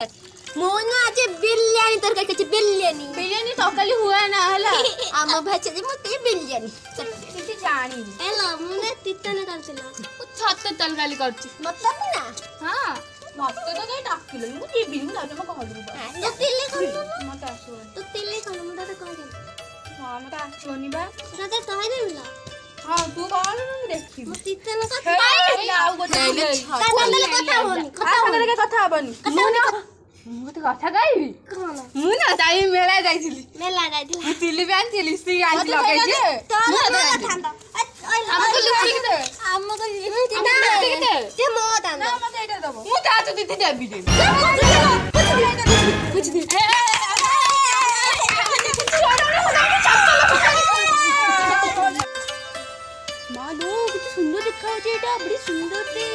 मोना आज बिरयानी तरकारी खाची बिरयानी तकाली हुआ ना हला आम भाषा जे मते बिरयानी किसी जानी एला मुने तितने करथिला छत तलगाली करछि मतलब ना हां मते तो कई डाकिलो मु जेबी मु जाने म कहलु तो तिल्ले कर मते आसो तो तिल्ले कर मुदा तो कह दे हां मते आसोनी बा राते कह देला हां तू कहलु न देखि मु तितने कर आउ गोटे कानले कथा होनी कथा हबनी मु तो कथा गाइबी कोन मु ना ताई मेला जाइছিলি मेला गाइदिला मु तिली भी आनছিলি सी आइल लगाइ जे तो थांदा हमको लुचि दे हमको इमिति ना जे मो दांदा ना मते एटा दबो मु ता तो दीदी देबी दे कुछ दे मालो किती सुंदर दिखाउछे एटा बड़ी सुंदर टे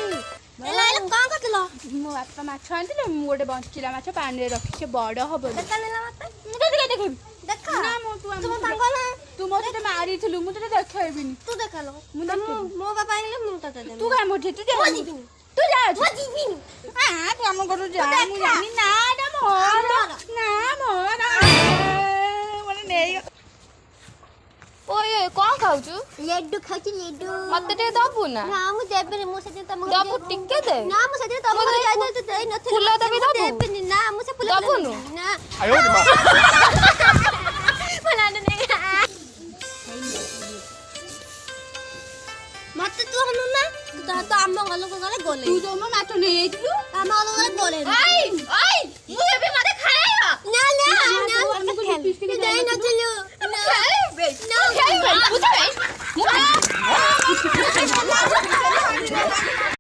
एला एला का करतलो मो बापा माछ आनथिले मु गोटे बंचिला माछ पानी रे रखिके बड़ हबो देखला मत मु तो देखि देखा ना मो तू तुम सांगो ना तू मते मारिथिलु मु तो देखैबिनी तू देखलो मु देखि मो बाबा आइले मु तो दे तू काय मोठी तू मो जा जीबिनी तू जा मो जीबिनी हां तू हम करू जा मु जानी ना ना मोर मने नेई ओए कोन खाउछु लड्डू खाची लड्डू मते ते दबु ना ना मु देबे मु से तम दबु टिके दे ना मु से तम घर जाय तो दे न फूल देबे दबु देबे ना मु से फूल दबु नु ना आयो रे मां बना दे मत तू हनु ना तो आम गलो गले गोले तू जो माछ नै आइथिलु आम गलो गले गोले